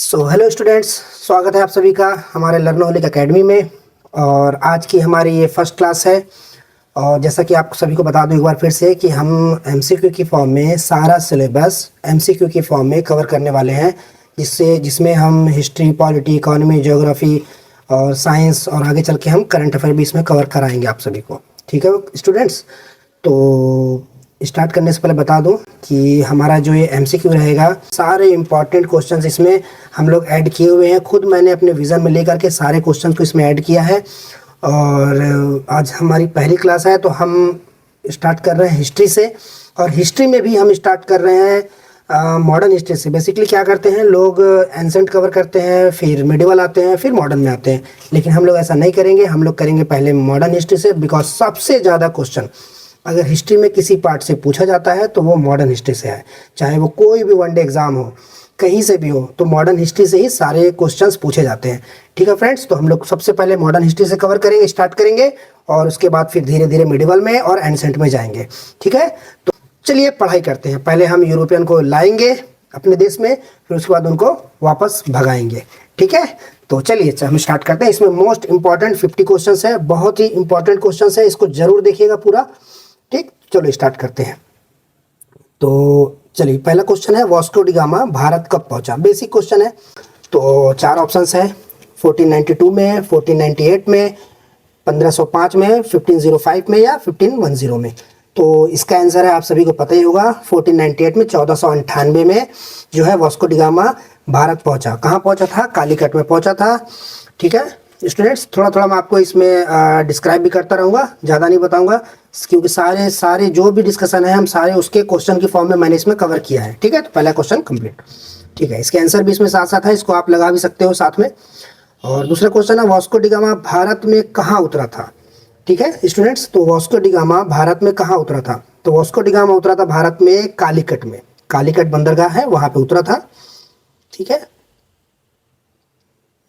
Hello students, स्वागत है आप सभी का हमारे लर्नोहोलिक एकेडमी में। और आज की हमारी ये फर्स्ट क्लास है। और जैसा कि आप सभी को बता दूं एक बार फिर से कि हम एमसीक्यू की फॉर्म में सारा सिलेबस एमसीक्यू की फॉर्म में कवर करने वाले हैं, जिसमें हम हिस्ट्री, पॉलिटी, इकोनॉमी, ज्योग्राफी और साइंस और आगे चल के हम करंट अफेयर भी इसमें कवर कराएंगे आप सभी को। ठीक है स्टूडेंट्स, तो स्टार्ट करने से पहले बता दूं कि हमारा जो ये एमसीक्यू रहेगा, सारे इंपॉर्टेंट क्वेश्चंस इसमें हम लोग ऐड किए हुए हैं। खुद मैंने अपने विज़न में लेकर के सारे क्वेश्चंस को इसमें ऐड किया है। और आज हमारी पहली क्लास है तो हम स्टार्ट कर रहे हैं हिस्ट्री से। और हिस्ट्री में भी हम स्टार्ट कर रहे हैं मॉडर्न हिस्ट्री से। बेसिकली क्या करते हैं लोग, एंसेंट कवर करते हैं, फिर मिडिवल आते हैं, फिर मॉडर्न में आते हैं। लेकिन हम लोग ऐसा नहीं करेंगे, हम लोग करेंगे पहले मॉडर्न हिस्ट्री से। बिकॉज सबसे ज़्यादा क्वेश्चन अगर हिस्ट्री में किसी पार्ट से पूछा जाता है तो वो मॉडर्न हिस्ट्री से है। चाहे वो कोई भी वनडे एग्जाम हो, कहीं से भी हो, तो मॉडर्न हिस्ट्री से ही सारे क्वेश्चंस पूछे जाते हैं। ठीक है फ्रेंड्स, तो हम लोग सबसे पहले मॉडर्न हिस्ट्री से कवर करेंगे, स्टार्ट करेंगे, और उसके बाद फिर धीरे धीरे मिडिवल में और एंसेंट में जाएंगे। ठीक है, तो चलिए पढ़ाई करते हैं। पहले हम यूरोपियन को लाएंगे अपने देश में, फिर उसके बाद उनको वापस भगाएंगे। ठीक है, तो चलिए हम स्टार्ट करते हैं। इसमें मोस्ट इंपॉर्टेंट 50 क्वेश्चन है, बहुत ही इंपॉर्टेंट क्वेश्चन है, इसको जरूर देखिएगा पूरा। ठीक, चलो स्टार्ट करते हैं। तो चलिए, पहला क्वेश्चन है, वास्को डी गामा भारत कब पहुंचा। बेसिक क्वेश्चन है। तो चार ऑप्शंस है, 1492 में, 1498 में, 1505 में, 1505 में या 1510 में। तो इसका आंसर है, आप सभी को पता ही होगा, 1498 में, 1498 में जो है वास्को डी गामा भारत पहुंचा। कहाँ पहुंचा था? कालीकट में पहुंचा था। ठीक है स्टूडेंट्स, थोड़ा थोड़ा मैं आपको इसमें डिस्क्राइब भी करता रहूँगा, ज़्यादा नहीं बताऊँगा, क्योंकि सारे जो भी डिस्कशन है हम सारे उसके क्वेश्चन की फॉर्म में मैंने इसमें कवर किया है। ठीक है, तो पहला क्वेश्चन कंप्लीट। ठीक है, इसके आंसर भी इसमें साथ साथ है, इसको आप लगा भी सकते हो साथ में। और दूसरा क्वेश्चन है, वास्को डी गामा भारत में कहाँ उतरा था। ठीक है स्टूडेंट्स, तो वास्को डी गामा भारत में कहाँ उतरा था? तो वास्को डी गामा उतरा था भारत में कालीकट में। कालीकट बंदरगाह है, वहाँ पे उतरा था। ठीक है,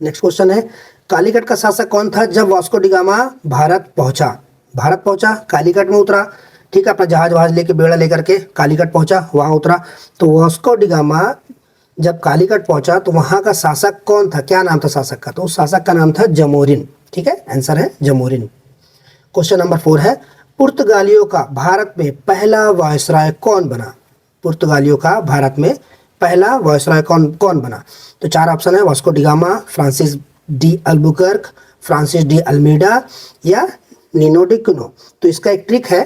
नेक्स्ट क्वेश्चन है, कालीकट का शासक कौन था जब वास्को डी गामा भारत पहुंचा? भारत पहुंचा, कालीकट में उतरा। ठीक है, अपना जहाज वहाज लेके, बेड़ा लेकर के कालीकट पहुंचा, वहां उतरा। तो वास्को डी गामा जब कालीकट पहुंचा तो वहां का शासक कौन था? क्या नाम था शासक का? तो उस शासक का नाम था जमोरिन। ठीक है, आंसर है जमोरिन। क्वेश्चन नंबर 4 है, पुर्तगालियों का भारत में पहला वायसराय कौन बना? पुर्तगालियों का भारत में पहला वायसराय कौन बना? तो चार ऑप्शन है, Vasco D gamma, Francis de Albuquerque, Francis de Almeida या नीनो डी क्यूनो। तो इसका एक ट्रिक है,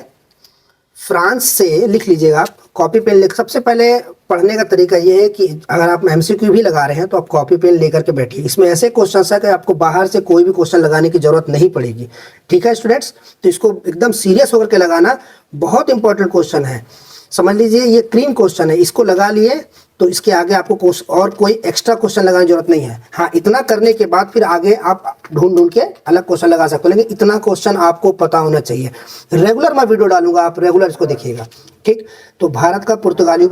फ्रांस से लिख लीजिएगा आप, कॉपी पेन लेकर। सबसे पहले पढ़ने का तरीका ये है कि अगर आप एमसीक्यू भी लगा रहे हैं तो आप कॉपी पेन लेकर के बैठिए। इसमें ऐसे क्वेश्चन है कि आपको बाहर से कोई भी क्वेश्चन लगाने की जरूरत नहीं पड़ेगी। ठीक है स्टूडेंट्स, तो इसको एकदम सीरियस होकर के लगाना, बहुत इंपॉर्टेंट क्वेश्चन है। समझ लीजिए ये क्रीम क्वेश्चन है, इसको लगा लिए तो इसके आगे आपको और कोई एक्स्ट्रा क्वेश्चन लगाने की जरूरत नहीं है। हाँ, इतना करने के बाद फिर आगे आप ढूंढ के अलग क्वेश्चन लगा सकते हो, लेकिन इतना क्वेश्चन आपको पता होना चाहिए। रेगुलर मैं वीडियो डालूंगा, आप रेगुलर इसको देखिएगा। ठीक, तो पुर्तगालियों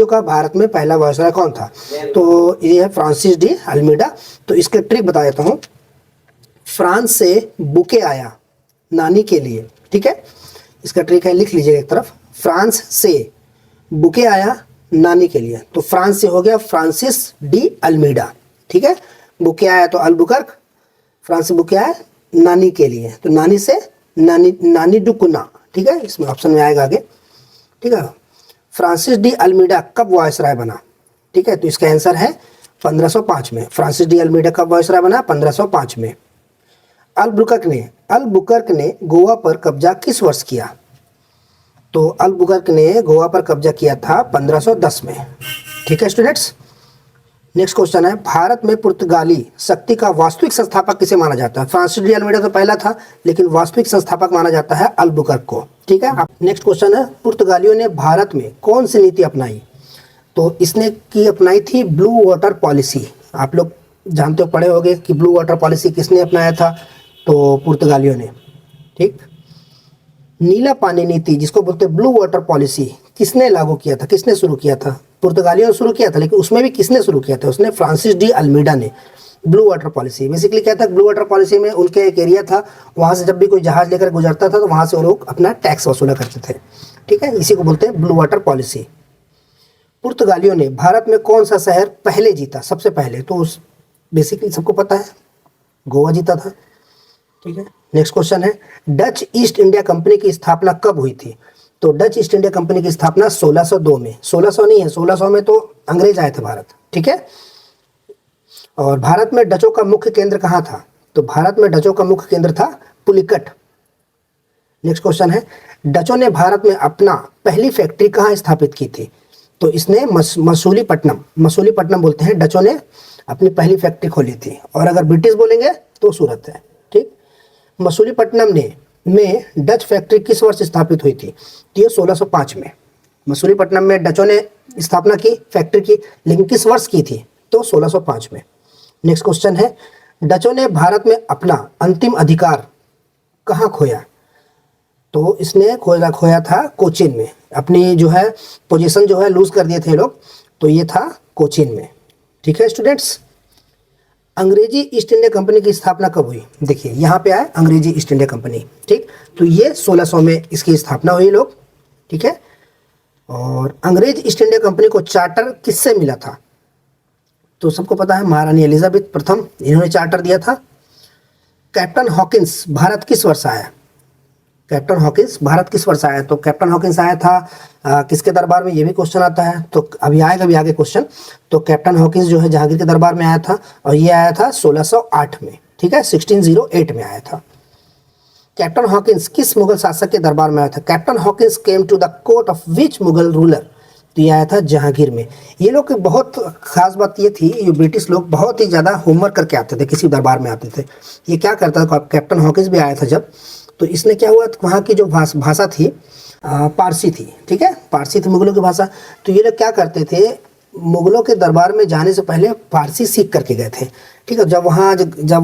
का भारत में पहला वायसराय कौन था? तो ये है फ्रांसिस डी अल्मीडा। तो इसके ट्रिक बता देता हूँ। फ्रांस से बुके आया नानी के लिए। ठीक है, इसका ट्रिक है, लिख लीजिएगा एक तरफ, फ्रांस से बुके आया नानी के लिए। तो फ्रांस से हो गया फ्रांसिस डी अल्मीडा। ठीक है, बुके आया तो अल्बुकर्क, फ्रांस से बुके आया नानी के लिए, तो नानी से नानी डुकुना। ठीक है, इसमें ऑप्शन में आएगा आगे। ठीक है, फ्रांसिस डी अल्मीडा कब वायसराय बना? ठीक है, तो इसका आंसर है 1505 में। फ्रांसिस डी अल्मीडा कब वायसराय बना? 1505 में। अल्बुकर्क ने गोवा पर कब्जा किस वर्ष किया? तो अल्बुकर्क ने गोवा पर कब्जा किया था 1510 में। ठीक है स्टूडेंट्स, नेक्स्ट क्वेश्चन है, भारत में पुर्तगाली शक्ति का वास्तविक संस्थापक किसे माना जाता है? फ्रांसिस डी अल्मीडा तो पहला था, लेकिन वास्तविक संस्थापक माना जाता है अल्बुकर्क को। ठीक है, नेक्स्ट क्वेश्चन है, पुर्तगालियों ने भारत में कौन सी नीति अपनाई? तो इसने की अपनाई थी ब्लू वाटर पॉलिसी। आप लोग जानते हो, पढ़े होंगे कि ब्लू वाटर पॉलिसी किसने अपनाया था? तो पुर्तगालियों ने। ठीक, नीला पानी नीति जिसको बोलते हैं ब्लू वाटर पॉलिसी, किसने लागू किया था? किसने शुरू किया था? पुर्तगालियों ने शुरू किया था, लेकिन उसमें भी किसने शुरू किया था? उसने फ्रांसिस डी अल्मीडा ने। ब्लू वाटर पॉलिसी बेसिकली क्या था? ब्लू वाटर पॉलिसी में उनके एक एरिया था, वहाँ से जब भी कोई जहाज लेकर गुजरता था तो वहाँ से वो लोग अपना टैक्स वसूला करते थे। ठीक है, इसी को बोलते हैं ब्लू वाटर पॉलिसी। पुर्तगालियों ने भारत में कौन सा शहर पहले जीता, सबसे पहले? तो उस बेसिकली सबको पता है, गोवा जीता था। ठीक है, नेक्स्ट क्वेश्चन है, डच ईस्ट इंडिया कंपनी की स्थापना कब हुई थी? तो डच ईस्ट इंडिया कंपनी की स्थापना 1602 में, 1600 नहीं है, 1600 में तो अंग्रेज आए थे भारत। ठीक है, और भारत में डचों का मुख्य केंद्र कहाँ था? तो भारत में डचों का मुख्य केंद्र था पुलिकट। नेक्स्ट क्वेश्चन है, डचों ने भारत में अपना पहली फैक्ट्री कहाँ स्थापित की थी? तो इसने मसूलीपट्टनम बोलते हैं, डचों ने अपनी पहली फैक्ट्री खोली थी। और अगर ब्रिटिश बोलेंगे तो सूरत है। ठीक, मसूलीपट्टनम में डच फैक्ट्री किस वर्ष स्थापित हुई थी? तो ये 1605 में मसूलीपट्टनम में डचों ने स्थापना की फैक्ट्री की, लेकिन किस वर्ष की थी? तो 1605 में। नेक्स्ट क्वेश्चन है, डचों ने भारत में अपना अंतिम अधिकार कहाँ खोया? तो इसने खोया था कोचीन में, अपनी जो है पोजीशन जो है लूज कर दिए थे लोग, तो ये था कोचीन में। ठीक है स्टूडेंट्स, अंग्रेजी ईस्ट इंडिया कंपनी की स्थापना कब हुई? देखिए यहाँ पे आए अंग्रेजी ईस्ट इंडिया कंपनी। ठीक, तो ये 1600 में इसकी स्थापना हुई लोग। ठीक है, और अंग्रेज ईस्ट इंडिया कंपनी को चार्टर किससे मिला था? तो सबको पता है, महारानी एलिजाबेथ प्रथम, इन्होंने चार्टर दिया था। कैप्टन हॉकिंस भारत किस वर्ष आया? कैप्टन हॉकिंस भारत किस वर्ष आया? तो कैप्टन हॉकिंस आया था किसके दरबार में? ये भी क्वेश्चन आता है, तो अभी आएगा भी आगे क्वेश्चन। तो कैप्टन हॉकिंस जो है जहांगीर के दरबार में आया था, और ये आया था 1608 में। ठीक है, 1608 में आया था। कैप्टन हॉकिंस किस मुगल शासक के दरबार में आया था? Captain Hawkins came to the court of which Mughal ruler? तो ये आया था जहांगीर में। ये लोग बहुत खास बात ये थी, ये ब्रिटिश लोग बहुत ही ज़्यादा होमवर्क करके आते थे, किसी दरबार में आते थे। ये क्या करता था, कैप्टन हॉकिंस भी आया था जब, तो इसने क्या हुआ, वहाँ की जो भाषा थी पारसी थी। ठीक है, पारसी थी मुगलों की भाषा। तो ये लोग क्या करते थे, मुगलों के दरबार में जाने से पहले फारसी सीख करके गए थे। ठीक है, जब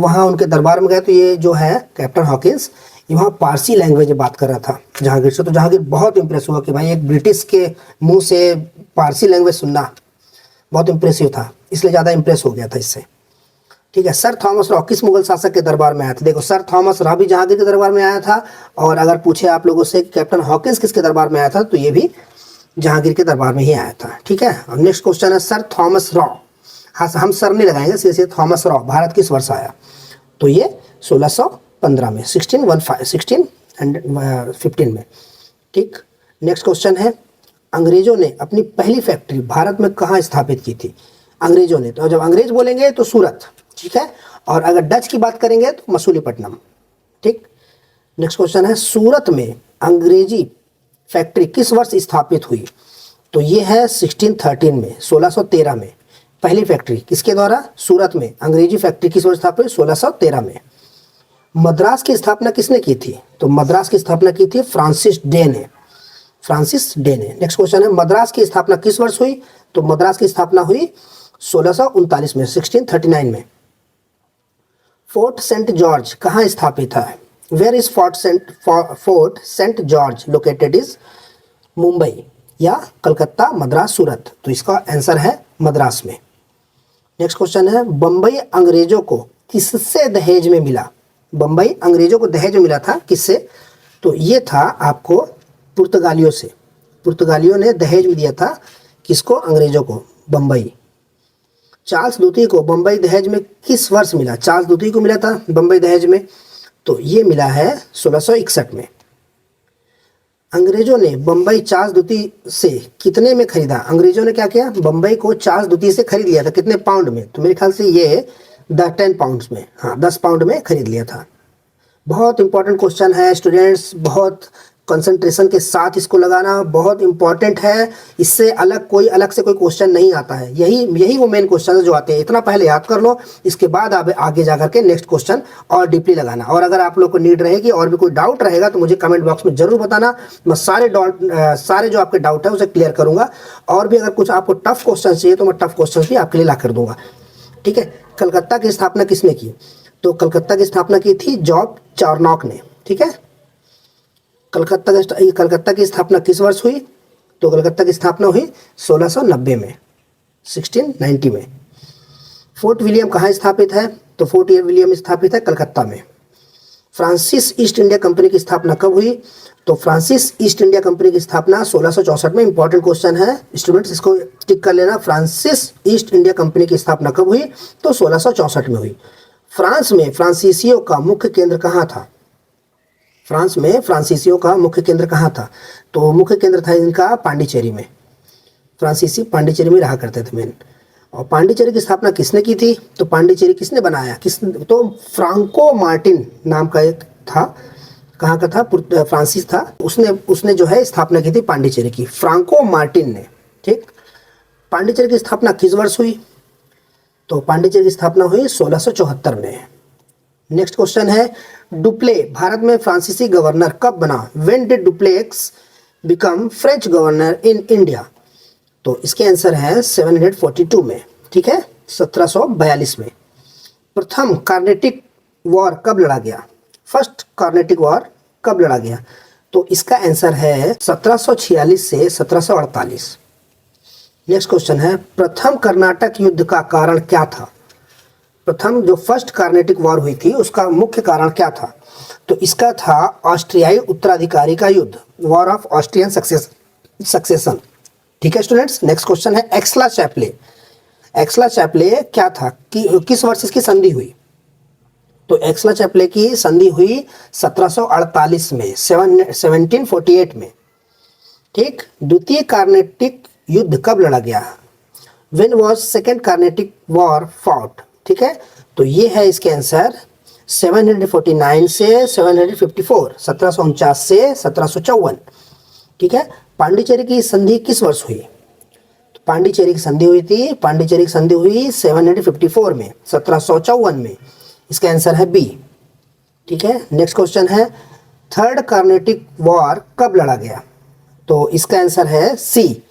वहाँ उनके दरबार में गए तो ये जो है कैप्टन हॉकिंस ये वहाँ पारसी लैंग्वेज में बात कर रहा था जहांगीर से। तो जहांगीर बहुत इंप्रेस हुआ कि भाई एक ब्रिटिश के मुंह से पारसी लैंग्वेज सुनना बहुत इंप्रेसिव था, इसलिए ज़्यादा इंप्रेस हो गया था इससे। ठीक है, सर थॉमस रॉ किस मुगल शासक के दरबार में आया था? देखो, सर थॉमस रॉ भी जहांगीर के दरबार में आया था, और अगर पूछे आप लोगों से कैप्टन हॉकिंस किसके दरबार में आया था, तो ये भी जहांगीर के दरबार में ही आया था। ठीक है, और नेक्स्ट क्वेश्चन है, सर थॉमस रॉ, हाँ हम सर नहीं लगाएंगे, सीधे थॉमस रॉ भारत किस वर्ष आया? तो ये 1615 में, 1615 में। ठीक, नेक्स्ट क्वेश्चन है, अंग्रेजों ने अपनी पहली फैक्ट्री भारत में कहाँ स्थापित की थी? अंग्रेजों ने, तो जब अंग्रेज बोलेंगे तो सूरत। ठीक है, और अगर डच की बात करेंगे तो मसूलीपट्टनम। ठीक, नेक्स्ट क्वेश्चन है, सूरत में अंग्रेजी फैक्ट्री किस वर्ष स्थापित हुई? तो ये है 1613 में, 1613 में पहली फैक्ट्री किसके द्वारा? सूरत में अंग्रेजी फैक्ट्री किस वर्ष स्थापित हुई? 1613 में। मद्रास की स्थापना किसने की थी? तो मद्रास की स्थापना की थी फ्रांसिस डे ने। नेक्स्ट क्वेश्चन है, मद्रास की स्थापना किस वर्ष हुई? तो मद्रास की स्थापना हुई 1639 में, 1639 में। फोर्ट सेंट जॉर्ज कहाँ स्थापित है? Where is Fort Saint George located? Is Mumbai या कलकत्ता, मद्रास, सूरत? तो इसका आंसर है मद्रास में। नेक्स्ट क्वेश्चन है, बंबई अंग्रेजों को किससे दहेज में मिला? बंबई अंग्रेजों को दहेज में मिला था किससे? तो ये था आपको पुर्तगालियों से। पुर्तगालियों ने दहेज में दिया था किसको? अंग्रेजों को, बंबई। चार्ल्स द्वितीय को बंबई दहेज में किस वर्ष मिला? चार्ल्स द्वितीय को मिला था बंबई दहेज में, तो ये मिला है 1661 में। अंग्रेजों ने बंबई चार्ल्स द्वितीय से कितने में खरीदा? अंग्रेजों ने क्या किया? बंबई को चार्ल्स द्वितीय से खरीद लिया था। कितने पाउंड में? तो मेरे ख्याल से ये 10 पाउंड में, हाँ 10 पाउंड में खरीद लिया था। बहुत इंपॉर्टेंट क्वेश्चन है स्टूडेंट्स, बहुत कंसंट्रेशन के साथ इसको लगाना बहुत इंपॉर्टेंट है। इससे अलग से कोई क्वेश्चन नहीं आता है। यही वो मेन क्वेश्चन है जो आते हैं। इतना पहले याद कर लो, इसके बाद आप आगे जा करके नेक्स्ट क्वेश्चन और डीपली लगाना। और अगर आप लोग को नीड रहेगी और भी कोई डाउट रहेगा तो मुझे कमेंट बॉक्स में जरूर बताना। मैं सारे जो आपके डाउट है उसे क्लियर करूंगा। और भी अगर कुछ आपको टफ क्वेश्चन चाहिए तो मैं टफ क्वेश्चन भी आपके लिए ला कर दूंगा। ठीक है, कलकत्ता की स्थापना किसने की? तो कलकत्ता की स्थापना की थी जॉर्ज चार्नॉक ने। ठीक है, कलकत्ता की स्थापना किस वर्ष हुई? तो कलकत्ता की स्थापना हुई 1690 में, 1690 में। फोर्ट विलियम कहाँ स्थापित है? तो फोर्ट विलियम स्थापित है कलकत्ता में। फ्रांसिस ईस्ट इंडिया कंपनी की स्थापना कब हुई? तो फ्रांसिस ईस्ट इंडिया कंपनी की स्थापना 1664 में। इंपॉर्टेंट क्वेश्चन है स्टूडेंट्स, इसको टिक कर लेना। फ्रांसिस ईस्ट इंडिया कंपनी की स्थापना कब हुई? तो 1664 में हुई। फ्रांस में फ्रांसीसियों का मुख्य केंद्र कहाँ था? फ्रांस में फ्रांसीसियों का मुख्य केंद्र कहाँ था? तो मुख्य केंद्र था इनका पांडिचेरी में। फ्रांसीसी पांडिचेरी में रहा करते थे मेन। और पांडिचेरी की स्थापना किसने की थी? तो पांडिचेरी किसने बनाया? तो फ्रांको मार्टिन नाम का एक था, कहाँ का था? फ्रांसिस था, उसने जो है स्थापना की थी पांडिचेरी की, फ्रांको मार्टिन ने। ठीक, पांडिचेरी की स्थापना किस वर्ष हुई? तो पांडिचेरी की स्थापना हुई 1674 में। नेक्स्ट क्वेश्चन है, डुप्ले भारत में फ्रांसीसी गवर्नर कब बना? When did duplex become French governor in India? तो इसके आंसर है 742 में। ठीक है, 1742 में। प्रथम कार्नेटिक वॉर कब लड़ा गया? फर्स्ट कार्नेटिक वॉर कब लड़ा गया? तो इसका आंसर है 1746 से 1748। नेक्स्ट क्वेश्चन है, प्रथम कर्नाटक युद्ध का कारण क्या था? प्रथम जो फर्स्ट कार्नेटिक वॉर हुई थी उसका मुख्य कारण क्या था? तो इसका था ऑस्ट्रियाई उत्तराधिकारी का युद्ध, वॉर ऑफ ऑस्ट्रियन सक्सेशन। ठीक है स्टूडेंट्स, नेक्स्ट क्वेश्चन है, एक्सला चैपले। एक्सला चैपले क्या था कि किस वर्ष इसकी संधि हुई? तो एक्सला चैपले की संधि हुई 1748 में, 1748 में। ठीक, द्वितीय कार्नेटिक युद्ध कब लड़ा गया? When was second Carnatic war fought? ठीक है, तो ये है इसके आंसर 749 से 754, 1749 से 1754। ठीक है, पांडिचेरी की संधि किस वर्ष हुई? तो पांडिचेरी की संधि हुई थी, पांडिचेरी की संधि हुई 754 में, 1754 में। इसका आंसर है बी। ठीक है, नेक्स्ट क्वेश्चन है, थर्ड कार्नेटिक वॉर कब लड़ा गया? तो इसका आंसर है सी,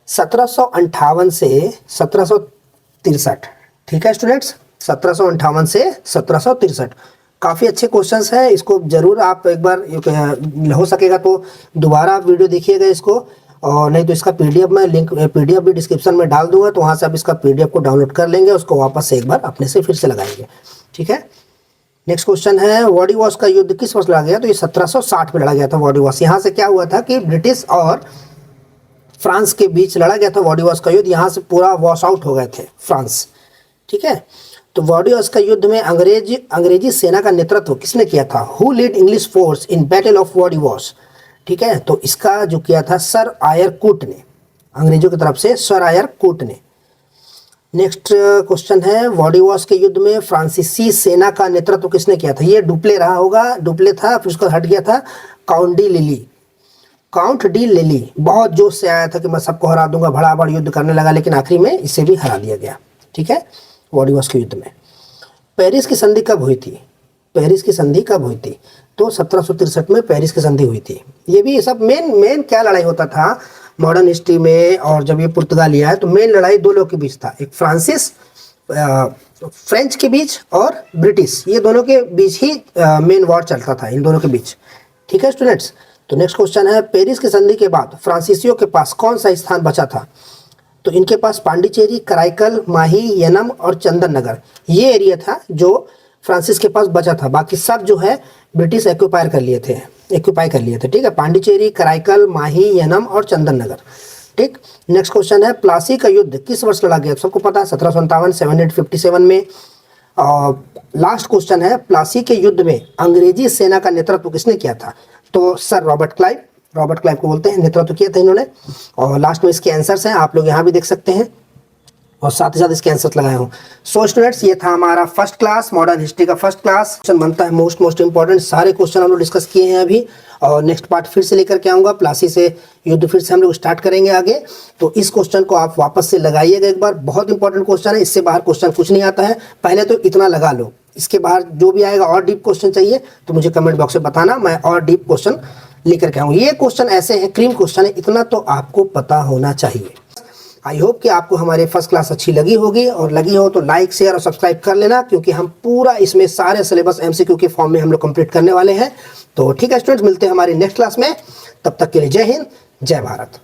1758 से 1763। ठीक है स्टूडेंट्स, 1758 से 1763। काफ़ी अच्छे क्वेश्चंस हैं, इसको जरूर आप एक बार हो सकेगा तो दोबारा आप वीडियो देखिएगा इसको, और नहीं तो इसका पीडीएफ में लिंक, पीडीएफ भी डिस्क्रिप्शन में डाल दूंगा, तो वहाँ से आप इसका पीडीएफ को डाउनलोड कर लेंगे, उसको वापस से एक बार अपने से फिर से लगाएंगे। ठीक है, नेक्स्ट क्वेश्चन है, वॉडीवॉश का युद्ध किस वर्ष लड़ा गया? तो ये 1760 में लड़ा गया था वॉडीवॉश। यहाँ से क्या हुआ था कि ब्रिटिश और फ्रांस के बीच लड़ा गया था वॉडीवॉश का युद्ध, यहाँ से पूरा वॉश आउट हो गए थे फ्रांस। ठीक है, तो वॉडीवॉश का युद्ध में अंग्रेजी सेना का नेतृत्व किसने किया था? Who lead English force in battle of Wandiwash? ठीक है, तो इसका जो किया था सर आयर कूट ने, अंग्रेजों की तरफ से सर आयर कूट ने। नेक्स्ट क्वेश्चन है, वॉडीवॉश के युद्ध में फ्रांसीसी सेना का नेतृत्व किसने किया था? ये डुप्ले रहा होगा, डुप्ले था, फिर उसका हट गया था count D lily. Count D lily बहुत जोश से आया था कि मैं सबको हरा दूंगा, भड़ाभड़ युद्ध करने लगा, लेकिन आखिरी में इसे भी हरा दिया गया। ठीक है, वॉडीवॉश के युद्ध में। पेरिस की संधि कब हुई थी? पेरिस की संधि कब हुई थी? तो 1763 में पेरिस की संधि हुई थी। ये भी सब मेन क्या लड़ाई होता था मॉडर्न हिस्ट्री में, और जब ये पुर्तगाल आया तो मेन लड़ाई दो लोग के बीच था, एक फ्रांसिस फ्रेंच के बीच और ब्रिटिश, ये दोनों के बीच ही मेन वॉर चलता था, इन दोनों के बीच। ठीक है स्टूडेंट्स, तो नेक्स्ट क्वेश्चन है, पेरिस की संधि के बाद फ्रांसीसियों के पास कौन सा स्थान बचा था? तो इनके पास पांडिचेरी, कराईकल, माही, यनम और चंदन नगर, ये एरिया था जो फ्रांसिस के पास बचा था। बाकी सब जो है ब्रिटिश ऑक्यूपाई कर लिए थे। ठीक है, पांडिचेरी, कराईकल, माही, यनम और चंदन नगर। ठीक, नेक्स्ट क्वेश्चन है, प्लासी का युद्ध किस वर्ष लड़ा गया? सबको पता है 1757, 757 में। और लास्ट क्वेश्चन है, प्लासी के युद्ध में अंग्रेजी सेना का नेतृत्व किसने किया था? तो सर रॉबर्ट क्लाइव को बोलते हैं, नेतृत्व किया था इन्होंने। और लास्ट में इसके आंसर्स हैं, आप लोग यहाँ भी देख सकते हैं, और साथ ही साथ इसके आंसर्स लगाया हूँ। सो स्टूडेंट्स, ये था हमारा फर्स्ट क्लास, मॉडर्न हिस्ट्री का फर्स्ट क्लास। क्वेश्चन बनता है मोस्ट इंपॉर्टेंट, सारे क्वेश्चन हम लोग डिस्कस किए हैं अभी, और नेक्स्ट पार्ट फिर से लेकर के आऊँगा। प्लासी से युद्ध फिर से हम लोग स्टार्ट करेंगे आगे, तो इस क्वेश्चन को आप वापस से लगाइएगा एक बार, बहुत इंपॉर्टेंट क्वेश्चन है, इससे बाहर क्वेश्चन कुछ नहीं आता है। पहले तो इतना लगा लो, इसके बाहर जो भी आएगा और डीप क्वेश्चन चाहिए तो मुझे कमेंट बॉक्स में बताना, मैं और डीप क्वेश्चन लेकर के आऊँगा। ये क्वेश्चन ऐसे हैं, क्रीम क्वेश्चन है, इतना तो आपको पता होना चाहिए। आई होप कि आपको हमारे फर्स्ट क्लास अच्छी लगी होगी, और लगी हो तो लाइक, शेयर और सब्सक्राइब कर लेना, क्योंकि हम पूरा इसमें सारे सिलेबस एमसीक्यू के फॉर्म में हम लोग कंप्लीट करने वाले हैं। तो ठीक है स्टूडेंट्स, मिलते हैं हमारी नेक्स्ट क्लास में, तब तक के लिए जय हिंद, जय भारत।